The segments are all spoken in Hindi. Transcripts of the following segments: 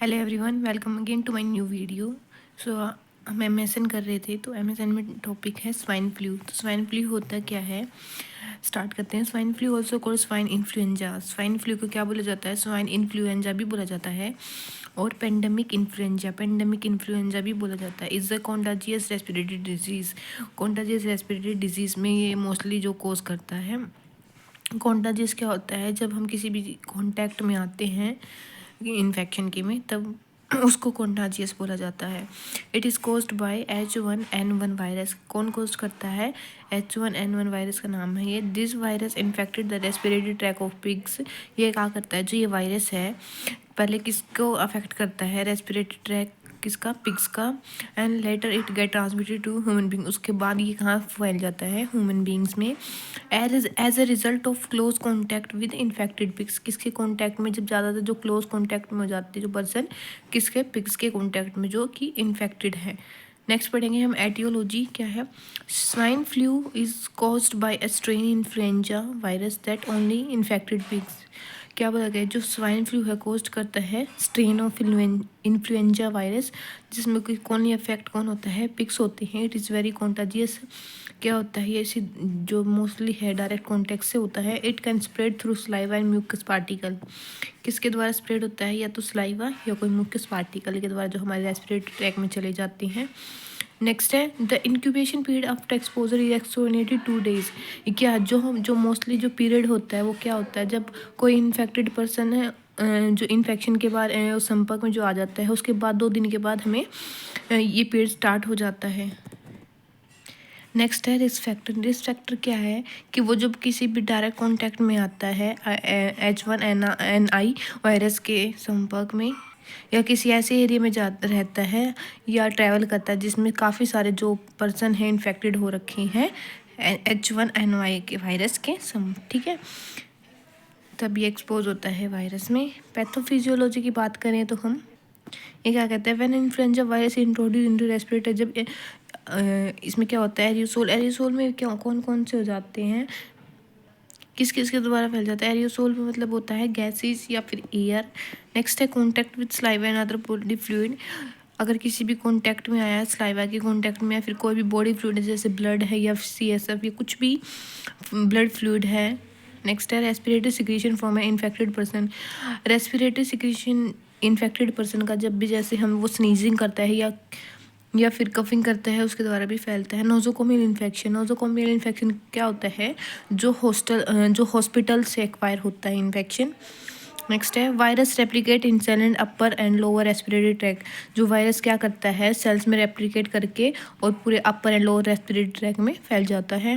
Hello everyone, welcome again to my new video. So हम एमएसएन कर रहे थे, तो एमएसएन में टॉपिक है स्वाइन फ्लू। तो स्वाइन फ्लू होता क्या है, स्टार्ट करते हैं। Swine flu also called swine influenza. Swine flu को क्या बोला जाता है? स्वाइन इन्फ्लुएंजा भी बोला जाता है और पेंडेमिक इन्फ्लुएंजा भी बोला जाता है। Is a contagious respiratory disease. Contagious respiratory disease में ये मोस्टली जो कोज करता है। कॉन्टाजियस क्या होता है? जब हम किसी भी कॉन्टैक्ट में आते हैं इन्फेक्शन के में, तब उसको कॉन्टाजियस बोला जाता है। It is caused by H1N1 virus. कौन कोज करता है? H1N1 वायरस का नाम है ये। This virus infected the respiratory track of pigs. ये क्या करता है? जो ये वायरस है, पहले किसको अफेक्ट करता है? रेस्पिरेटरी ट्रैक किसका? पिग्स का। And later it get transmitted to human being. उसके बाद ये कहाँ फैल जाता है? ह्यूमन बींग्स में। As a result of close contact with infected pigs. किसके कॉन्टैक्ट में? जब ज़्यादातर जो क्लोज कॉन्टैक्ट में हो जाते हैं जो पर्सन, किसके? पिग्स के कॉन्टैक्ट में जो कि इन्फेक्टेड है। नेक्स्ट पढ़ेंगे हम एटियोलॉजी क्या है। Swine flu is caused by a strain influenza virus that only infected pigs. क्या बोला गया? जो स्वाइन फ्लू है कोज करता है स्ट्रेन ऑफ इन्फ्लुएंजा वायरस, जिसमें कोई कौन अफेक्ट कौन होता है? पिग्स होते हैं। It is very contagious. क्या होता है ये? जो मोस्टली है डायरेक्ट कॉन्टेक्ट से होता है। It can spread through saliva and mucus particle. किसके द्वारा स्प्रेड होता है? या तो सलाइवा या कोई म्यूकस पार्टिकल के द्वारा, जो हमारे रेस्पिरेटरी ट्रैक में चले जाते हैं। नेक्स्ट है the incubation period after exposure is 182 days. क्या जो मोस्टली जो पीरियड होता है वो क्या होता है? जब कोई इन्फेक्टेड पर्सन है, जो इन्फेक्शन के बाद उस संपर्क में जो आ जाता है, उसके बाद 2 दिन के बाद हमें ये पीरियड स्टार्ट हो जाता है। नेक्स्ट है रिस्क फैक्टर। रिस्क फैक्टर क्या है? कि वो जब किसी भी डायरेक्ट कांटेक्ट में आता है H1N1 वायरस के संपर्क में, या किसी ऐसे एरिया में जा रहता है या ट्रैवल करता है जिसमें काफ़ी सारे जो पर्सन हैं इन्फेक्टेड हो रखे हैं H1N1 के वायरस के ठीक है, तब ये एक्सपोज होता है वायरस में। पैथोफिजियोलॉजी की बात करें तो हम ये क्या कहते हैं? When influenza virus introduce into respirator. जब इसमें क्या होता है? एरियोसोल में क्या कौन कौन से हो जाते हैं? किस किस के द्वारा फैल जाता है? एरियोसोल में मतलब होता है गैसेस या फिर एयर। नेक्स्ट है contact with saliva and other body fluid. अगर किसी भी कॉन्टैक्ट में आया है, सलाइवा के कॉन्टैक्ट में, या फिर कोई भी बॉडी फ्लूइड जैसे ब्लड है या CSF या कुछ भी ब्लड फ्लूइड है। नेक्स्ट है respiratory secretion from A infected person. Respiratory secretion infected person का जब भी, जैसे हम वो स्नीजिंग करता है या फिर कफिंग करता है, उसके द्वारा भी फैलता है। Nosocomial infection. नोजोकोमियल इन्फेक्शन क्या होता है? जो हॉस्पिटल से एक्वायर होता है इन्फेक्शन। नेक्स्ट है virus replicate in cell and upper and lower respiratory tract. जो वायरस क्या करता है? सेल्स में रेप्लिकेट करके और पूरे upper and lower respiratory tract में फैल जाता है।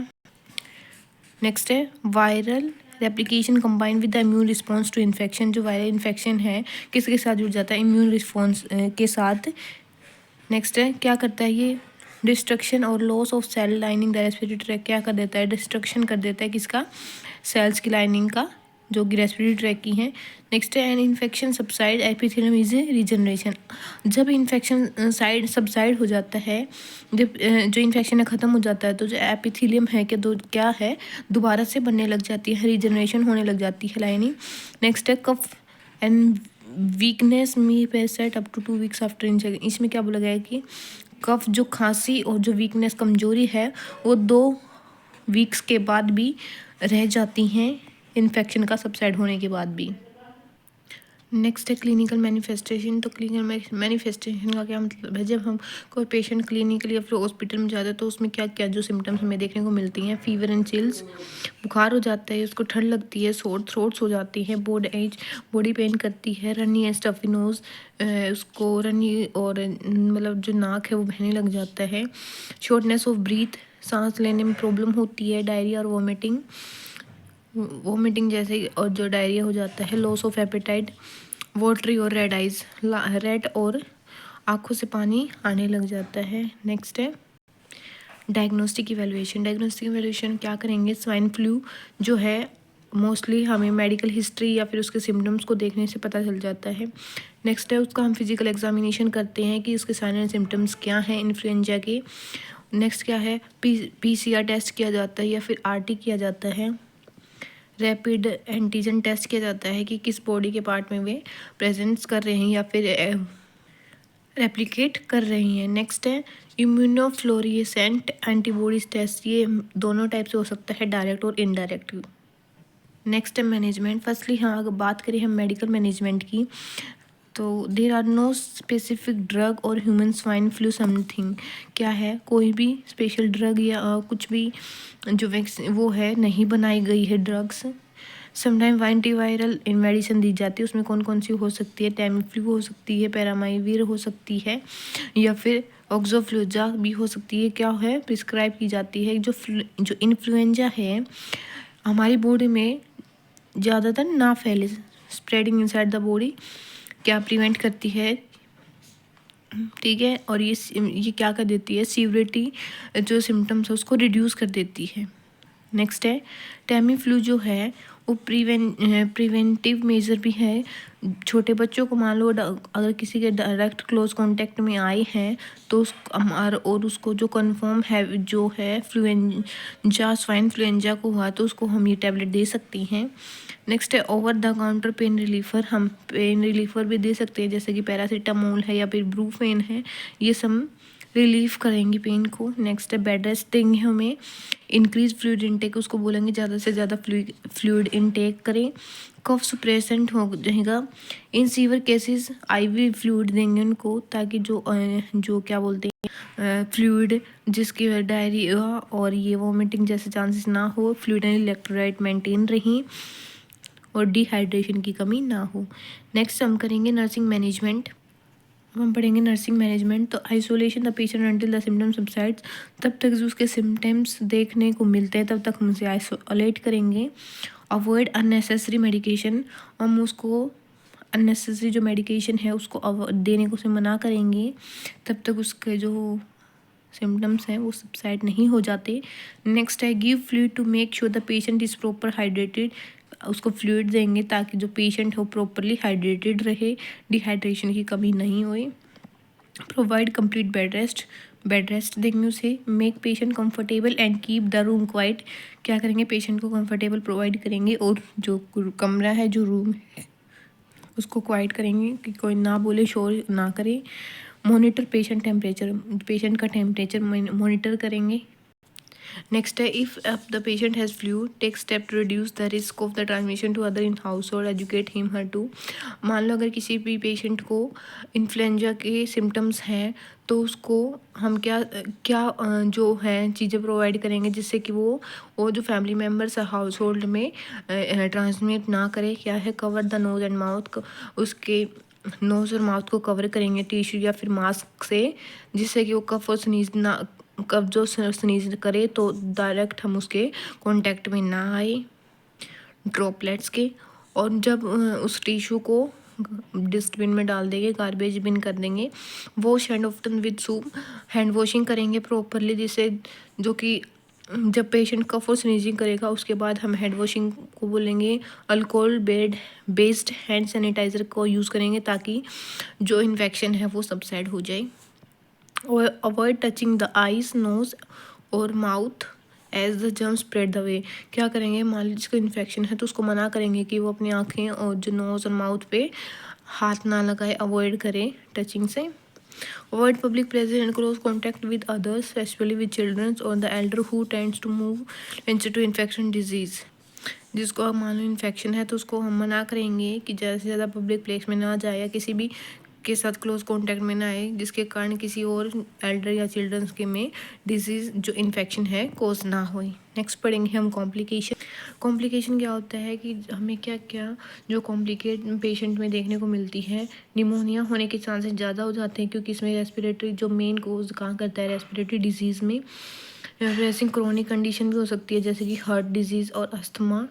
नेक्स्ट है viral replication combined with the immune response to infection. जो वायरल इन्फेक्शन है किसके साथ जुड़ जाता है? इम्यून रिस्पॉन्स के साथ। नेक्स्ट है क्या करता है ये? डिस्ट्रक्शन और loss of cell lining the respiratory tract. क्या कर देता है? डिस्ट्रक्शन कर देता है किसका? सेल्स की लाइनिंग का, जो कि रेस्पिरेटरी ट्रैक की है। नेक्स्ट है an infection subside epithelium is regeneration. जब इन्फेक्शन सबसाइड हो जाता है, जब जो इन्फेक्शन है ख़त्म हो जाता है, तो जो एपिथेलियम है क्या है? दोबारा से बनने लग जाती है, रीजनरेशन होने लग जाती है लाइनिंग। नेक्स्ट है cough and weakness may persist up to 2 weeks after injection. इसमें क्या बोला गया है कि कफ, जो खांसी और जो वीकनेस कमजोरी है, वो 2 वीक्स के बाद भी रह जाती हैं, इन्फेक्शन का सबसाइड होने के बाद भी। नेक्स्ट है क्लिनिकल मैनिफेस्टेशन। तो क्लिनिकल मैनिफेस्टेशन का क्या मतलब है? जब हम कोई पेशेंट क्लिनिकल या फिर हॉस्पिटल में जाता है, तो उसमें क्या क्या जो सिम्टम्स हमें देखने को मिलती हैं? फीवर एंड चिल्स, बुखार हो जाता है, उसको ठंड लगती है, सोर थ्रोट्स हो जाती है, बॉडी पेन करती है, रनी है, स्टफी नोज, उसको रनी और मतलब जो नाक है वो बहने लग जाता है, शॉर्टनेस ऑफ ब्रीथ, सांस लेने में प्रॉब्लम होती है, डायरिया और वोमिटिंग जैसे, और जो डायरिया हो जाता है, लॉस ऑफ एपेटाइट, वाटरी और रेड आइज, रेड और आँखों से पानी आने लग जाता है। नेक्स्ट है डायग्नोस्टिक इवैल्यूएशन क्या करेंगे? स्वाइन फ्लू जो है मोस्टली हमें मेडिकल हिस्ट्री या फिर उसके सिम्टम्स को देखने से पता चल जाता है। नेक्स्ट है उसका हम फिजिकल एग्जामिनेशन करते हैं कि उसके साइन एंड सिम्टम्स क्या हैं इन्फ्लुएंजा के। नेक्स्ट क्या है? PCR टेस्ट किया जाता है या फिर RT किया जाता है। रैपिड एंटीजन टेस्ट किया जाता है कि किस बॉडी के पार्ट में वे प्रेजेंस कर रहे हैं या फिर रेप्लिकेट कर रही हैं। नेक्स्ट है इम्यूनोफ्लोरिसेंट एंटीबॉडीज टेस्ट। ये दोनों टाइप से हो सकता है, डायरेक्ट और इनडायरेक्ट। नेक्स्ट है मैनेजमेंट। फर्स्टली हाँ, अगर बात करें हम मेडिकल मैनेजमेंट की, तो there are no specific drug और ह्यूमन स्वाइन फ्लू समथिंग। क्या है, कोई भी स्पेशल ड्रग या कुछ भी जो वैक्सीन वो है नहीं बनाई गई है ड्रग्स। समटाइम एंटीवायरल मेडिसिन दी जाती है, उसमें कौन कौन सी हो सकती है, टेमीफ्लू हो सकती है, पैरामाइविर हो सकती है, या फिर ऑक्सोफ्लूजा भी हो सकती है। क्या है, प्रिस्क्राइब की जाती है। जो इन्फ्लुएंजा है हमारी बॉडी में ज़्यादातर ना फैले, स्प्रेडिंग इनसाइड द बॉडी, क्या प्रिवेंट करती है, ठीक है। और ये क्या कर देती है, सीवरिटी जो सिम्टम्स है उसको रिड्यूस कर देती है। नेक्स्ट है टेमीफ्लू जो है वो प्रिवेंटिव मेजर भी है। छोटे बच्चों को मान लो अगर किसी के डायरेक्ट क्लोज कांटेक्ट में आए हैं तो और उसको जो कंफर्म है जो है फ्लुएंजा स्वाइन फ्लुएंजा को हुआ तो उसको हम ये टैबलेट दे सकती हैं। नेक्स्ट है ओवर द काउंटर पेन रिलीफर। हम पेन रिलीफर भी दे सकते हैं, जैसे कि पैरासीटामोल है या फिर ब्रूफेन है, ये सब रिलीफ करेंगे पेन को। नेक्स्ट है बेड रेस्ट देंगे हमें। इंक्रीज फ्लूइड इनटेक, उसको बोलेंगे ज़्यादा से ज़्यादा फ्लूइड इनटेक करें। कफ सुप्रेसेंट हो जाएगा। इन सीवर केसेस आईवी फ्लूइड देंगे उनको, ताकि जो क्या बोलते हैं फ्लूइड जिसकी डायरिया और ये वॉमिटिंग जैसे चांसेस ना हो, फ्लूइड एंड इलेक्ट्रोलाइट मेंटेन रहें और डिहाइड्रेशन की कमी ना हो। नेक्स्ट हम करेंगे नर्सिंग मैनेजमेंट। हम पढ़ेंगे नर्सिंग मैनेजमेंट। तो isolation the patient until the symptoms subsides, तब तक जो उसके सिम्टम्स देखने को मिलते हैं तब तक हम उसे आइसोलेट करेंगे। अवॉइड अननेसेसरी मेडिकेशन, हम उसको अननेसेसरी जो मेडिकेशन है उसको देने को से मना करेंगे तब तक उसके जो सिम्टम्स हैं वो सबसाइड नहीं हो जाते। नेक्स्ट है give fluid to make sure the patient is proper hydrated, उसको फ्लूइड देंगे ताकि जो पेशेंट हो प्रॉपरली हाइड्रेटेड रहे, डिहाइड्रेशन की कमी नहीं होए। प्रोवाइड कंप्लीट बेड रेस्ट देंगे उसे। Make patient comfortable and keep the room quite, क्या करेंगे, पेशेंट को कंफर्टेबल प्रोवाइड करेंगे और जो कमरा है जो रूम है उसको क्वाइट करेंगे कि कोई ना बोले, शोर ना करे। मॉनिटर पेशेंट टेम्परेचर, पेशेंट का टेम्परेचर मॉनिटर करेंगे। नेक्स्ट है if the patient has flu take step to reduce the risk of the transmission to other in household, educate him her too. मान लो अगर किसी भी पेशेंट को इन्फ्लुएंजा के सिम्टम्स हैं तो उसको हम क्या क्या जो है चीज़ें प्रोवाइड करेंगे जिससे कि वो जो फैमिली मेम्बर्स है हाउस होल्ड में ट्रांसमिट ना करे। क्या है, cover the nose and mouth, उसके नोज़ और माउथ को कवर करेंगे टिश्यू या फिर मास्क से, जिससे कि वो कफ और स्नीज ना कब जो स्नीज करे तो डायरेक्ट हम उसके कांटेक्ट में ना आए ड्रॉपलेट्स के। और जब उस टिश्यू को डस्टबिन में डाल देंगे, गार्बेज बिन कर देंगे। Wash hand often with soup, hand washing करेंगे प्रॉपरली, जिससे जो कि जब पेशेंट कफ और स्नीजिंग करेगा उसके बाद हम हैंड वॉशिंग को बोलेंगे अल्कोहल बेस्ड हैंड सैनिटाइज़र को यूज़ करेंगे ताकि जो इन्फेक्शन है वो सबसाइड हो जाए। और avoid touching the eyes nose और mouth as the germ spread the way, क्या करेंगे, मान लीजिए जिसको इन्फेक्शन है तो उसको मना करेंगे कि वो अपनी आँखें और जो नोज़ और माउथ पे हाथ ना लगाए, अवॉइड करें टचिंग से। Avoid public places and close contact with others specially with childrens और the elder who tends to move into to infection disease. जिसको मान लो इन्फेक्शन है तो उसको हम मना करेंगे कि ज़्यादा से ज़्यादा पब्लिक प्लेस में ना जाए या किसी भी के साथ क्लोज कांटेक्ट में ना आए, जिसके कारण किसी और एल्डर या चिल्ड्रंस के में डिजीज़ जो इन्फेक्शन है कोज ना हो। नेक्स्ट पढ़ेंगे हम कॉम्प्लिकेशन क्या होता है कि हमें क्या क्या जो कॉम्प्लिकेट पेशेंट में देखने को मिलती है। निमोनिया होने के चांसेस ज़्यादा हो जाते हैं क्योंकि इसमें रेस्पिरेटरी जो मेन कोज काम करता है रेस्पिरेटरी डिजीज़ में। ऐसी क्रोनिक कंडीशन भी हो सकती है जैसे कि हार्ट डिजीज़ और अस्थमा।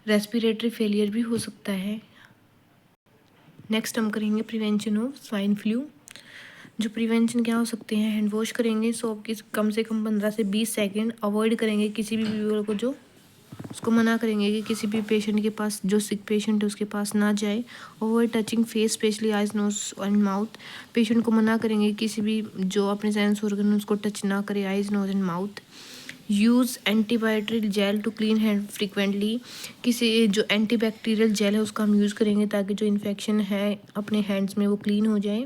रेस्पिरेटरी फेलियर भी हो सकता है। नेक्स्ट हम करेंगे प्रिवेंशन ऑफ स्वाइन फ्लू। जो प्रिवेंशन क्या हो सकते हैं, हैंड वॉश करेंगे सोप की कम से कम 15 से 20 सेकेंड। अवॉइड करेंगे किसी भी व्यूअर को जो उसको मना करेंगे कि किसी भी पेशेंट के पास जो सिक पेशेंट है उसके पास ना जाए। Avoid touching face specially eyes nose and mouth, patient को मना करेंगे किसी भी जो अपने सेंस ऑर्गन उसको टच ना करे eyes nose and mouth. Use antibiotic gel to clean hand frequently, किसी जो एंटीबैक्टीरियल जेल है उसका हम यूज़ करेंगे ताकि जो इन्फेक्शन है अपने हैंड्स में वो क्लीन हो जाए।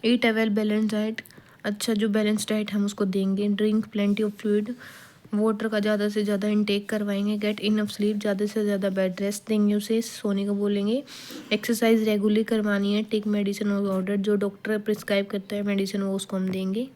ईट अ वेल बैलेंस डाइट, अच्छा जो बैलेंस डाइट हम उसको देंगे। Drink plenty of fluid, water का ज़्यादा से ज़्यादा इनटेक करवाएंगे। गेट इनफ स्लीप, ज़्यादा से ज़्यादा बेड रेस्ट देंगे, उसे सोने को बोलेंगे। एक्सरसाइज रेगुलरली करवानी है। टेक मेडिसिन और ऑर्डर, जो डॉक्टर प्रिस्क्राइब करता है मेडिसिन वो उसको हम देंगे।